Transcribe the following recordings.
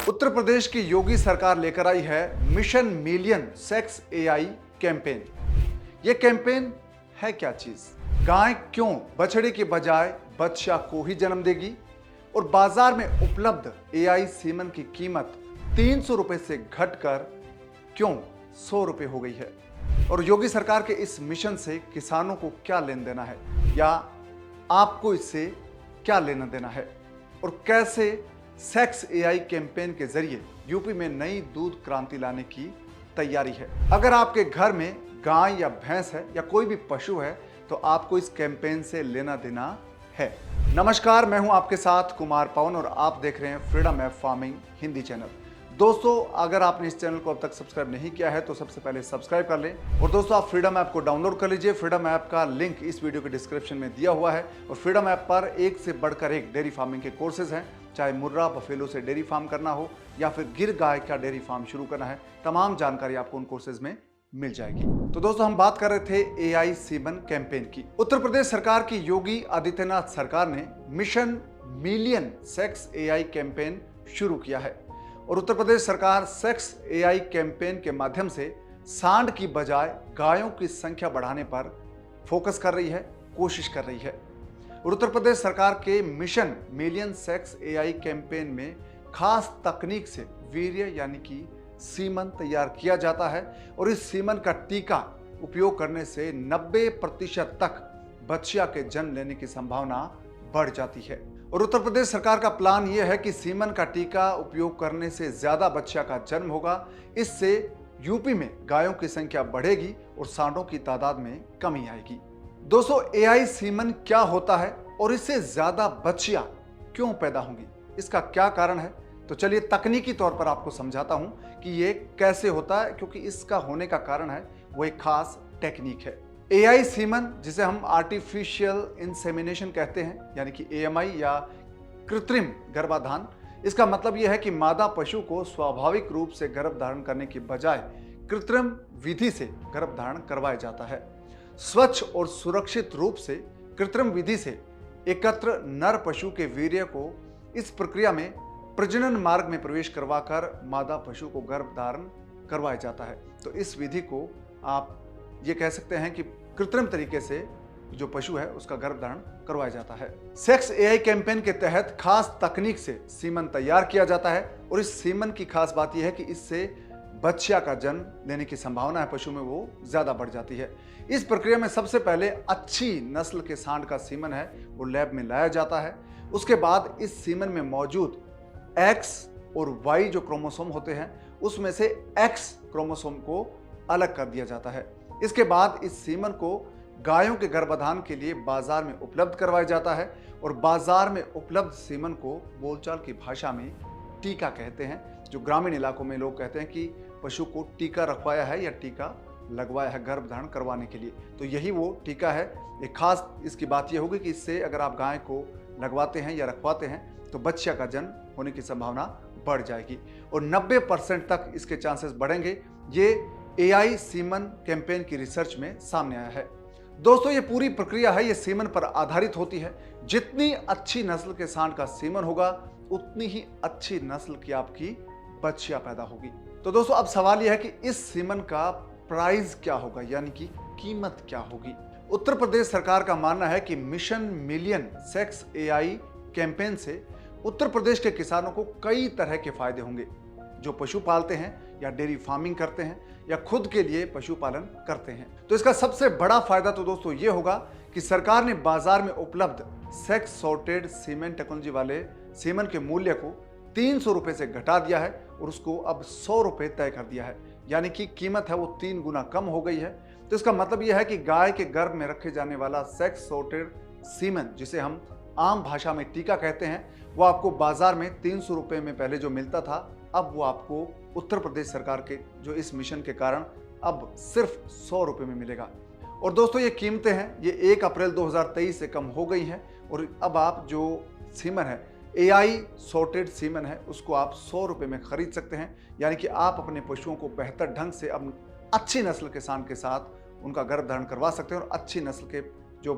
उत्तर प्रदेश की योगी सरकार लेकर आई है mission million sex AI campaign. यह कैंपेन है क्या चीज? गाय क्यों बछड़े के बजाय बच्चा को ही जन्म देगी? और बाजार में उपलब्ध एआई सीमन की कीमत 300 रुपए से घटकर क्यों 100 रुपए हो गई है? और योगी सरकार के इस मिशन से किसानों को क्या लेन देना है, या आपको इससे क्या लेना देना है? और कैसे सेक्स एआई कैंपेन के जरिए यूपी में नई दूध क्रांति लाने की तैयारी है? अगर आपके घर में गाय या भैंस है या कोई भी पशु है तो आपको इस कैंपेन से लेना देना है। नमस्कार, मैं हूं आपके साथ कुमार पवन और आप देख रहे हैं freedom app farming Hindi channel. दोस्तों, अगर आपने इस चैनल को अब तक सब्सक्राइब नहीं किया है तो सबसे पहले सब्सक्राइब कर लें। और दोस्तों, आप फ्रीडम ऐप को डाउनलोड कर लीजिए। फ्रीडम ऐप का लिंक इस वीडियो के डिस्क्रिप्शन में दिया हुआ है। और फ्रीडम ऐप पर एक से बढ़कर एक डेयरी फार्मिंग के कोर्सेज हैं, चाहे मुर्रा बफेलो से डेयरी फार्म करना हो या फिर गिर गाय का डेयरी फार्म शुरू करना है, तमाम जानकारी आपको उन कोर्सेज में मिल जाएगी। तो दोस्तों, हम बात कर रहे थे एआई सीमन कैंपेन की। उत्तर प्रदेश सरकार की योगी आदित्यनाथ सरकार ने mission million sex AI campaign शुरू किया है। और उत्तर प्रदेश सरकार सेक्स एआई कैंपेन के माध्यम से सांड की बजाय गायों की संख्या बढ़ाने पर फोकस कर रही है, कोशिश कर रही है। और उत्तर प्रदेश सरकार के mission million sex AI campaign में खास तकनीक से वीर्य यानी कि सीमन तैयार किया जाता है। और इस सीमन का टीका उपयोग करने से 90% तक बच्चा के जन्म लेने की संभावना बढ़ जाती है। और उत्तर प्रदेश सरकार का प्लान यह है कि सीमन का टीका उपयोग करने से ज्यादा बच्चा का जन्म होगा। इससे यूपी में गायों की संख्या बढ़ेगी और सांडों की तादाद में कमी आएगी। दोस्तों, एआई सीमन क्या होता है और इससे ज्यादा बच्चियां क्यों पैदा होंगी, इसका क्या कारण है? तो चलिए तकनीकी तौर पर आपको समझाता हूं कि ये कैसे होता है, क्योंकि इसका होने का कारण है वो एक खास टेक्निक है। एआई सीमन, जिसे हम आर्टिफिशियल इंसेमिनेशन कहते हैं, यानी कि एएमआई या कृत्रिम गर्भाधान, इसका मतलब यह है कि मादा पशु को स्वाभाविक रूप से गर्भ धारण करने की बजाय कृत्रिम विधि से गर्भ धारण करवाया जाता है। स्वच्छ और सुरक्षित रूप से कृत्रिम विधि से एकत्र नर पशु के वीर्य को इस प्रक्रिया में प्रजनन मार्ग में प्रवेश करवाकर मादा पशु को गर्भ धारण करवाया जाता है। तो इस विधि को आप ये कह सकते हैं कि कृत्रिम तरीके से जो पशु है उसका गर्भ धारण करवाया जाता है। सेक्स एआई कैंपेन के तहत खास तकनीक से सीमन तैयार किया जाता है। और इस सीमन की खास बात यह है कि इससे बच्चा का जन्म लेने की संभावना है पशु में वो ज्यादा बढ़ जाती है। इस प्रक्रिया में सबसे पहले अच्छी नस्ल के सांड का सीमन है वो लैब में लाया जाता है। उसके बाद इस सीमन में मौजूद एक्स और वाई जो क्रोमोसोम होते हैं उसमें से एक्स क्रोमोसोम को अलग कर दिया जाता है। इसके बाद इस सीमन को गायों के गर्भाधान के लिए बाजार में उपलब्ध करवाया जाता है। और बाजार में उपलब्ध सीमन को बोलचाल की भाषा में टीका कहते हैं। जो ग्रामीण इलाकों में लोग कहते हैं कि पशु को टीका रखवाया है या टीका लगवाया है गर्भ धारण करवाने के लिए, तो यही वो टीका है। एक खास इसकी बात यह होगी कि इससे अगर आप गाय को लगवाते हैं या रखवाते हैं तो बच्चा का जन्म होने की संभावना बढ़ जाएगी और 90% तक इसके चांसेस बढ़ेंगे। ये एआई सीमन कैंपेन की रिसर्च में सामने आया है। दोस्तों, ये पूरी प्रक्रिया है ये सीमन पर आधारित होती है। जितनी अच्छी नस्ल के सांड का सीमन होगा उतनी ही अच्छी नस्ल की आपकी बच्चियां पैदा होगी। तो दोस्तों, अब सवाल यह है कि इस सीमन का प्राइस क्या होगा, यानी कि कीमत क्या होगी? उत्तर प्रदेश सरकार का मानना है कि mission million sex AI campaign से उत्तर प्रदेश के किसानों को कई तरह के फायदे होंगे, जो पशु पालते हैं या डेयरी फार्मिंग करते हैं या खुद के लिए पशुपालन करते हैं। तो इसका सबसे बड़ा फायदा तो दोस्तों ये होगा कि सरकार ने बाजार में उपलब्ध सेक्स सॉर्टेड सीमेन टेक्नोलॉजी वाले सीमन के मूल्य को 300 रुपए से घटा दिया है और उसको अब 100 रुपए तय कर दिया है, यानी कि कीमत है वो 3 गुना कम हो गई है। तो इसका मतलब यह है कि गाय के गर्भ में रखे जाने वाला सेक्स सॉर्टेड सीमन, जिसे हम आम भाषा में टीका कहते हैं, वो आपको बाजार में 300 रुपए में पहले जो मिलता था, अब वो आपको उत्तर प्रदेश सरकार के जो इस मिशन के कारण अब सिर्फ 100 रुपए में मिलेगा। और दोस्तों, ये कीमतें हैं ये 1 अप्रैल 2023 से कम हो गई हैं। और अब आप जो सीमन है एआई सॉर्टेड सीमन है उसको आप 100 रुपए में खरीद सकते हैं, यानी कि आप अपने पशुओं को बेहतर ढंग से अब अच्छी नस्ल के सांड के साथ उनका गर्भ धारण करवा सकते हैं और अच्छी नस्ल के जो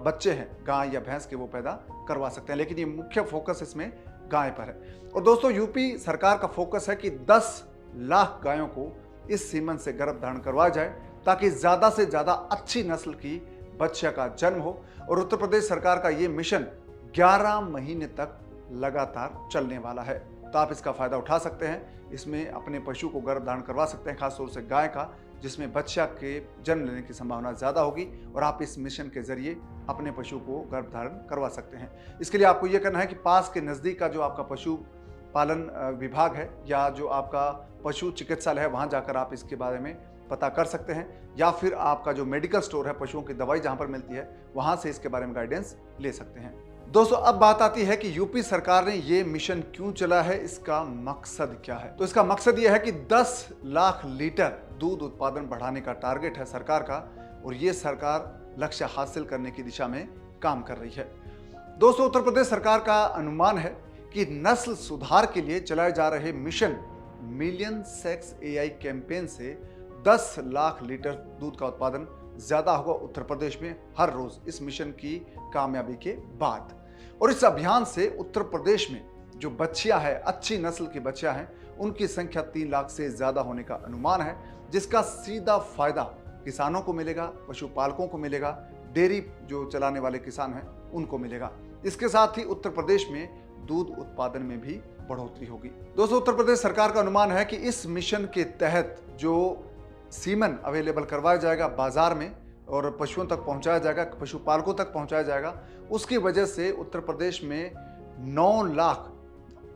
बच्चे हैं गाय या भैंस के वो पैदा करवा सकते हैं। लेकिन ये मुख्य फोकस इसमें गाय पर है। और दोस्तों यूपी सरकार का फोकस है कि 10 लाख गायों को इस सीमन से गर्भ धारण करवाया जाए ताकि ज्यादा से ज्यादा अच्छी नस्ल की बच्चा का जन्म हो। और उत्तर प्रदेश सरकार का ये मिशन 11 महीने तक लगातार चलने वाला है। तो आप इसका फायदा उठा सकते हैं, इसमें अपने पशु को गर्भ धारण करवा सकते हैं, खासतौर से गाय का, जिसमें बच्चा के जन्म लेने की संभावना ज्यादा होगी और आप इस मिशन के जरिए अपने पशु को गर्भ धारण करवा सकते हैं। इसके लिए आपको यह करना है कि पास के नजदीक का जो आपका पशु पालन विभाग है या जो आपका पशु चिकित्सालय है, वहां जाकर आप इसके बारे में पता कर सकते हैं, या फिर आपका जो मेडिकल स्टोर है, पशुओं की दवाई जहां पर मिलती है, वहां से इसके बारे में गाइडेंस ले सकते हैं। दोस्तों अब बात आती है कि यूपी सरकार ने ये मिशन क्यों चला है, इसका मकसद क्या है। तो इसका मकसद यह है कि 10 लाख लीटर दूध उत्पादन बढ़ाने का टारगेट है सरकार का, और ये सरकार लक्ष्य हासिल करने की दिशा में काम कर रही है। दोस्तों उत्तर प्रदेश सरकार का अनुमान है कि नस्ल सुधार के लिए चलाए जा रहे mission million sex AI campaign से 10 लाख लीटर दूध का उत्पादन ज्यादा होगा उत्तर प्रदेश में हर रोज इस मिशन की कामयाबी के बाद। और इस अभियान से उत्तर प्रदेश में जो बच्चियां हैं, अच्छी नस्ल की बच्चियां हैं, उनकी संख्या 3 लाख से ज्यादा होने का अनुमान है, जिसका सीधा फायदा किसानों को मिलेगा, पशुपालकों को मिलेगा, डेयरी जो चलाने वाले किसान हैं उनको मिलेगा। इसके साथ ही उत्तर प्रदेश में दूध उत्पादन में भी बढ़ोतरी होगी। दोस्तों उत्तर प्रदेश सरकार का अनुमान है कि इस मिशन के तहत जो सीमन अवेलेबल करवाया जाएगा बाजार में और पशुओं तक पहुंचाया जाएगा, पशुपालकों तक पहुंचाया जाएगा, उसकी वजह से उत्तर प्रदेश में 9 लाख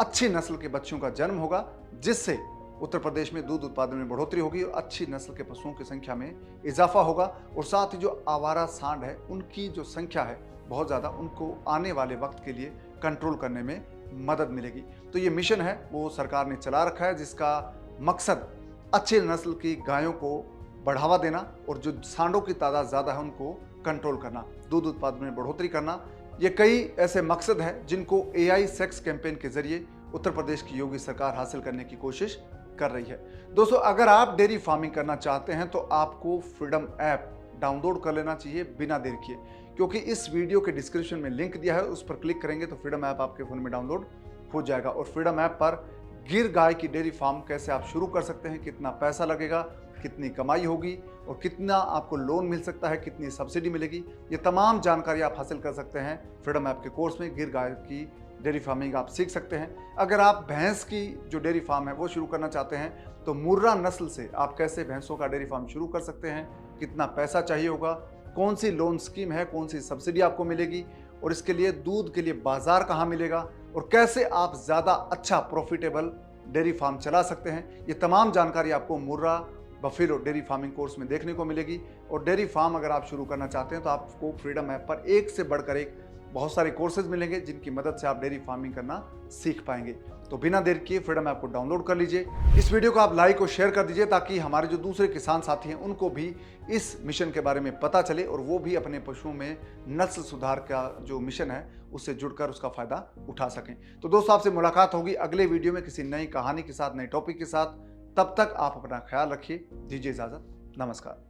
अच्छी नस्ल के बच्चों का जन्म होगा, जिससे उत्तर प्रदेश में दूध उत्पादन में बढ़ोतरी होगी और अच्छी नस्ल के पशुओं की संख्या में इजाफा होगा। और साथ ही जो आवारा सांड है उनकी जो संख्या है बहुत ज़्यादा, उनको आने वाले वक्त के लिए कंट्रोल करने में मदद मिलेगी। तो ये मिशन है वो सरकार ने चला रखा है, जिसका मकसद अच्छी नस्ल की गायों को बढ़ावा देना और जो सांडों की तादाद ज़्यादा है उनको कंट्रोल करना, दूध उत्पादन में बढ़ोतरी करना। ये कई ऐसे मकसद हैं जिनको एआई सेक्स कैंपेन के जरिए उत्तर प्रदेश की योगी सरकार हासिल करने की कोशिश कर रही है। दोस्तों अगर आप डेयरी फार्मिंग करना चाहते हैं तो आपको फ्रीडम ऐप डाउनलोड कर लेना चाहिए बिना देर किए, क्योंकि इस वीडियो के डिस्क्रिप्शन में लिंक दिया है, उस पर क्लिक करेंगे तो फ्रीडम ऐप आपके फ़ोन में डाउनलोड हो जाएगा। और फ्रीडम ऐप पर गिर गाय की डेयरी फार्म कैसे आप शुरू कर सकते हैं, कितना पैसा लगेगा, कितनी कमाई होगी और कितना आपको लोन मिल सकता है, कितनी सब्सिडी मिलेगी, ये तमाम जानकारी आप हासिल कर सकते हैं फ्रीडम ऐप के कोर्स में। गिर गाय की डेयरी फार्मिंग आप सीख सकते हैं। अगर आप भैंस की जो डेयरी फार्म है वो शुरू करना चाहते हैं तो मुर्रा नस्ल से आप कैसे भैंसों का डेयरी फार्म शुरू कर सकते हैं, कितना पैसा चाहिए होगा, कौन सी लोन स्कीम है, कौन सी सब्सिडी आपको मिलेगी, और इसके लिए दूध के लिए बाजार कहाँ मिलेगा, और कैसे आप ज़्यादा अच्छा प्रॉफिटेबल डेयरी फार्म चला सकते हैं, ये तमाम जानकारी आपको मुर्रा बफेलो डेयरी फार्मिंग कोर्स में देखने को मिलेगी। और डेयरी फार्म अगर आप शुरू करना चाहते हैं तो आपको फ्रीडम ऐप पर एक से बढ़कर एक बहुत सारे कोर्सेज मिलेंगे जिनकी मदद से आप डेयरी फार्मिंग करना सीख पाएंगे। तो बिना देर किए फ्रीडम ऐप को डाउनलोड कर लीजिए। इस वीडियो को आप लाइक और शेयर कर दीजिए ताकि हमारे जो दूसरे किसान साथी हैं उनको भी इस मिशन के बारे में पता चले और वो भी अपने पशुओं में नस्ल सुधार का जो मिशन है उससे जुड़कर उसका फायदा उठा सकें। तो दोस्तों आपसे मुलाकात होगी अगले वीडियो में किसी नई कहानी के साथ, नए टॉपिक के साथ। तब तक आप अपना ख्याल रखिए। दीजिए इजाजत। नमस्कार।